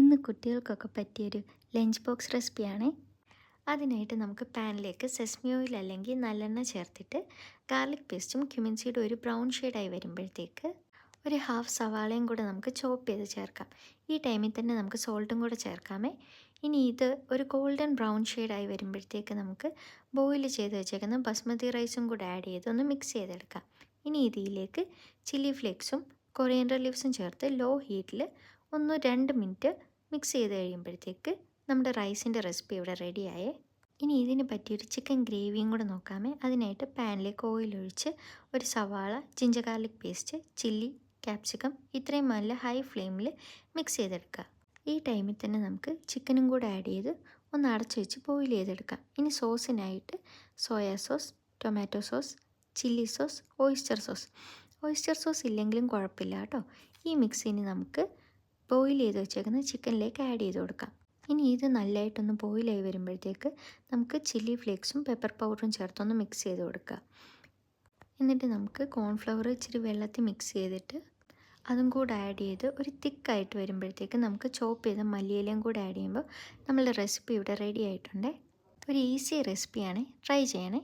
ഇന്ന് കുട്ടികൾക്കൊക്കെ പറ്റിയൊരു ലഞ്ച് ബോക്സ് റെസിപ്പിയാണ്. അതിനായിട്ട് നമുക്ക് പാനിലേക്ക് സെസ്മി ഓയിൽ അല്ലെങ്കിൽ നല്ലെണ്ണ ചേർത്തിട്ട് ഗാർലിക് പേസ്റ്റും ക്യുമിൻ സീഡും ഒരു ബ്രൗൺ ഷെയ്ഡായി വരുമ്പോഴത്തേക്ക് ഒരു ഹാഫ് സവാളയും കൂടെ നമുക്ക് ചോപ്പ് ചെയ്ത് ചേർക്കാം. ഈ ടൈമിൽ തന്നെ നമുക്ക് സോൾട്ടും കൂടെ ചേർക്കാമേ. ഇനി ഇത് ഒരു ഗോൾഡൻ ബ്രൗൺ ഷെയ്ഡായി വരുമ്പോഴത്തേക്ക് നമുക്ക് ബോയിൽ ചെയ്ത് വെച്ചേക്കുന്ന ബസ്മതി റൈസും കൂടെ ആഡ് ചെയ്ത് ഒന്ന് മിക്സ് ചെയ്തെടുക്കാം. ഇനി ഇതിലേക്ക് ചില്ലി ഫ്ലേക്സും കൊറിയൻഡർ ലീവ്സും ചേർത്ത് ലോ ഹീറ്റിൽ 1-2 മിനിറ്റ് മിക്സ് ചെയ്ത് കഴിയുമ്പോഴത്തേക്ക് നമ്മുടെ റൈസിൻ്റെ റെസിപ്പി ഇവിടെ റെഡിയായേ. ഇനി ഇതിന് പറ്റിയൊരു ചിക്കൻ ഗ്രേവിയും കൂടെ നോക്കാമേ. അതിനായിട്ട് പാനിലേക്ക് ഓയിൽ ഒഴിച്ച് ഒരു സവാള, ginger garlic paste, chilli, capsicum ഇത്രയും നല്ല ഹൈ ഫ്ലെയിമിൽ മിക്സ് ചെയ്തെടുക്കുക. ഈ ടൈമിൽ തന്നെ നമുക്ക് ചിക്കനും കൂടെ ആഡ് ചെയ്ത് ഒന്ന് അടച്ചു വെച്ച് ബോയിൽ ചെയ്തെടുക്കാം. ഇനി സോസിനായിട്ട് soya sauce, tomato sauce, chilli sauce, oyster sauce ഇല്ലെങ്കിലും കുഴപ്പമില്ല കേട്ടോ. ഈ മിക്സ് ഇനി നമുക്ക് ബോയിൽ ചെയ്ത് വെച്ചേക്കുന്ന ചിക്കനിലേക്ക് ആഡ് ചെയ്ത് കൊടുക്കാം. ഇനി ഇത് നല്ലതായിട്ടൊന്ന് ബോയിലായി വരുമ്പോഴത്തേക്ക് നമുക്ക് ചില്ലി ഫ്ലേക്സും പെപ്പർ പൗഡറും ചേർത്തൊന്ന് മിക്സ് ചെയ്ത് കൊടുക്കുക. എന്നിട്ട് നമുക്ക് കോൺഫ്ലവർ ഇച്ചിരി വെള്ളത്തിൽ മിക്സ് ചെയ്തിട്ട് അതും കൂടെ ആഡ് ചെയ്ത് ഒരു തിക്കായിട്ട് വരുമ്പോഴത്തേക്ക് നമുക്ക് ചോപ്പ് ചെയ്ത മല്ലിയിലയും കൂടെ ആഡ് ചെയ്യുമ്പോൾ നമ്മളുടെ റെസിപ്പി ഇവിടെ റെഡി ആയിട്ടുണ്ട്. ഒരു ഈസി റെസിപ്പിയാണ്, ട്രൈ ചെയ്യണേ.